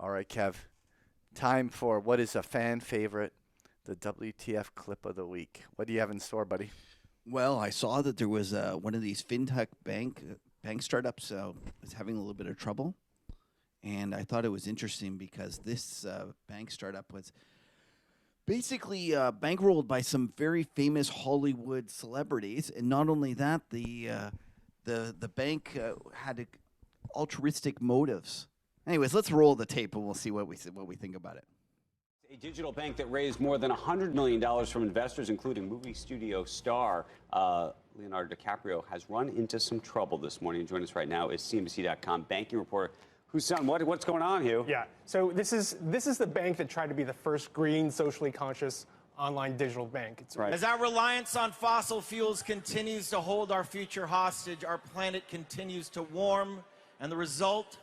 All right, Kev. Time for what is a fan favorite, the WTF clip of the week. What do you have in store, buddy? Well, I saw that there was one of these fintech bank startups was having a little bit of trouble, and I thought it was interesting because this bank startup was basically bankrolled by some very famous Hollywood celebrities, and not only that, the bank had altruistic motives. Anyways, let's roll the tape and we'll see what we think about it. A digital bank that raised more than $100 million from investors, including movie studio star Leonardo DiCaprio, has run into some trouble this morning. Joining us right now is CNBC.com banking reporter Hussein. What's going on, Hugh? Yeah, so this is the bank that tried to be the first green, socially conscious online digital bank. Right. As our reliance on fossil fuels continues to hold our future hostage, our planet continues to warm, and the result,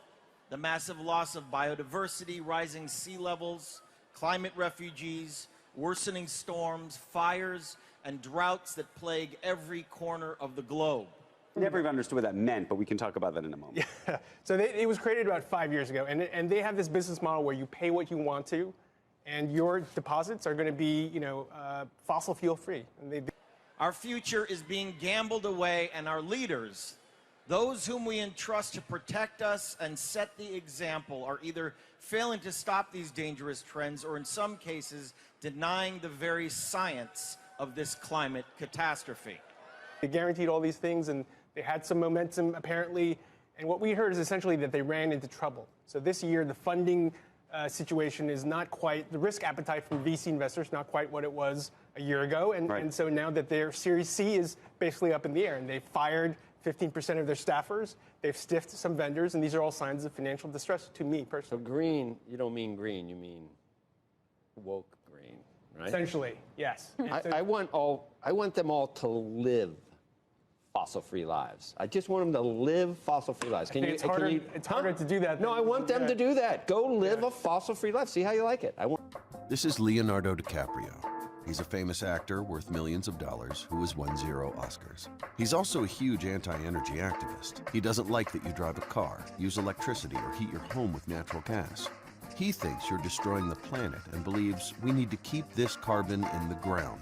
the massive loss of biodiversity, rising sea levels, climate refugees, worsening storms, fires, and droughts that plague every corner of the globe. Never even understood what that meant, but we can talk about that in a moment. Yeah. So it was created about 5 years ago, and they have this business model where you pay what you want to, and your deposits are going to be, fossil fuel free. And our future is being gambled away, and our leaders, those whom we entrust to protect us and set the example, are either failing to stop these dangerous trends or, in some cases, denying the very science of this climate catastrophe. They guaranteed all these things, and they had some momentum, apparently. And what we heard is essentially that they ran into trouble. So this year, the funding situation is not quite, the risk appetite from VC investors, not quite what it was a year ago. And so now that their Series C is basically up in the air, and they've fired 15% of their staffers, they've stiffed some vendors, and these are all signs of financial distress to me personally. So green, you don't mean green, you mean woke green, right? Essentially, yes. I want them all to live fossil-free lives. I just want them to live fossil-free lives. It's harder to do that. No, I want them to do that. Go live a fossil-free life. See how you like it. This is Leonardo DiCaprio. He's a famous actor worth millions of dollars who has won 0 Oscars. He's also a huge anti-energy activist. He doesn't like that you drive a car, use electricity, or heat your home with natural gas. He thinks you're destroying the planet and believes we need to keep this carbon in the ground.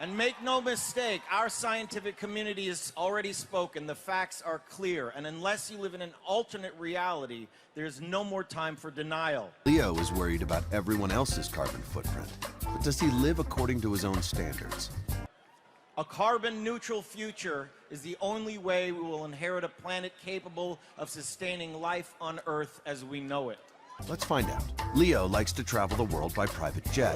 And make no mistake, our scientific community has already spoken. The facts are clear. And unless you live in an alternate reality, there's no more time for denial. Leo is worried about everyone else's carbon footprint. But does he live according to his own standards? A carbon-neutral future is the only way we will inherit a planet capable of sustaining life on Earth as we know it. Let's find out. Leo likes to travel the world by private jet.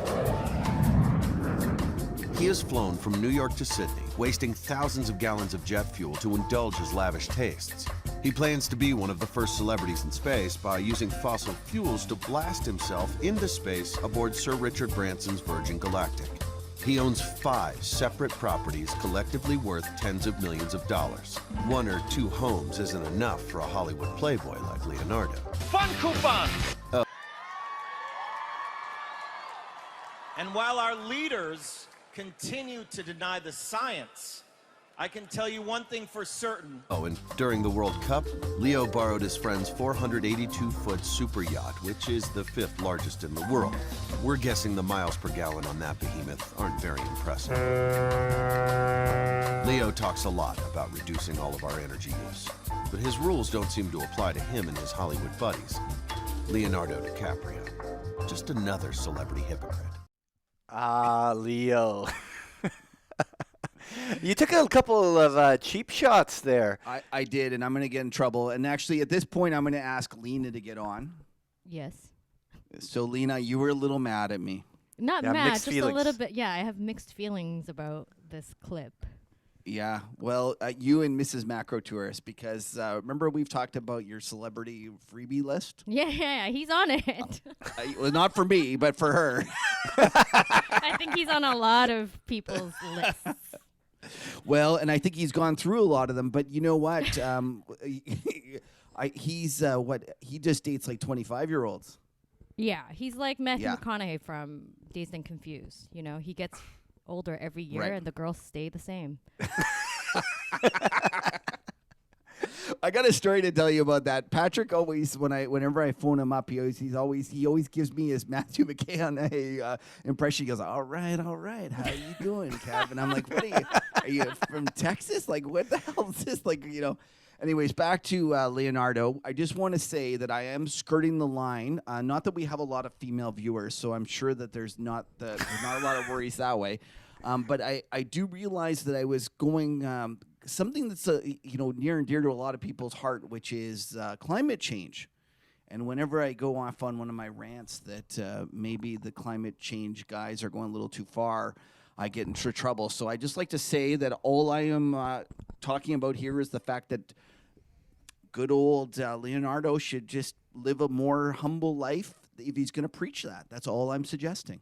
He has flown from New York to Sydney, wasting thousands of gallons of jet fuel to indulge his lavish tastes. He plans to be one of the first celebrities in space by using fossil fuels to blast himself into space aboard Sir Richard Branson's Virgin Galactic. He owns 5 separate properties collectively worth tens of millions of dollars. 1 or 2 homes isn't enough for a Hollywood playboy like Leonardo. Fun coupon! And while our leaders continue to deny the science, I can tell you one thing for certain. Oh, and during the World Cup, Leo borrowed his friend's 482-foot super yacht, which is the 5th largest in the world. We're guessing the miles per gallon on that behemoth aren't very impressive. Leo talks a lot about reducing all of our energy use, but his rules don't seem to apply to him and his Hollywood buddies. Leonardo DiCaprio, just another celebrity hypocrite. Ah, Leo. You took a couple of cheap shots there. I did, and I'm going to get in trouble. And actually, at this point, I'm going to ask Lena to get on. Yes. So, Lena, you were a little mad at me. Not Yeah, mad, mixed just feelings. a little bit. Yeah, I have mixed feelings about this clip. Yeah, well, you and Mrs. Macro Tourist, because remember we've talked about your celebrity freebie list? Yeah, he's on it. Well, not for me, but for her. I think he's on a lot of people's lists. Well, and I think he's gone through a lot of them, but you know what? He just dates like 25-year-olds. Yeah, he's like Matthew Yeah. McConaughey from Dazed and Confused. You know, he gets older every year, Right. and the girls stay the same. I got a story to tell you about that. Patrick always, whenever I phone him up, he always gives me his Matthew McConaughey impression. He goes, all right, how you doing, Kev? And I'm like, what are you from Texas? Like, what the hell is this? Like, Anyways, back to Leonardo. I just want to say that I am skirting the line. Not that we have a lot of female viewers, so I'm sure that there's not a lot of worries that way. But I do realize that I was going something that's near and dear to a lot of people's heart, which is climate change. And whenever I go off on one of my rants that maybe the climate change guys are going a little too far, I get into trouble. So I just like to say that all I am talking about here is the fact that good old Leonardo should just live a more humble life if he's going to preach that. That's all I'm suggesting.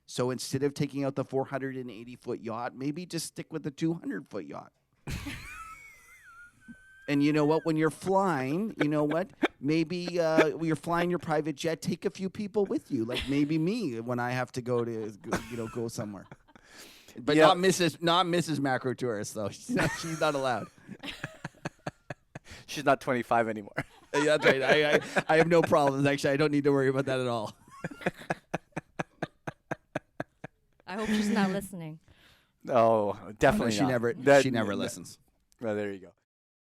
So instead of taking out the 480-foot yacht, maybe just stick with the 200-foot yacht. And you know what? When you're flying, maybe you're flying your private jet, take a few people with you, like maybe me when I have to go somewhere. But not Mrs. Macro Tourist, though. She's not allowed. She's not 25 anymore. Yeah, that's right. I have no problems. Actually, I don't need to worry about that at all. I hope she's not listening. No, definitely she not. never listens. Well, there you go.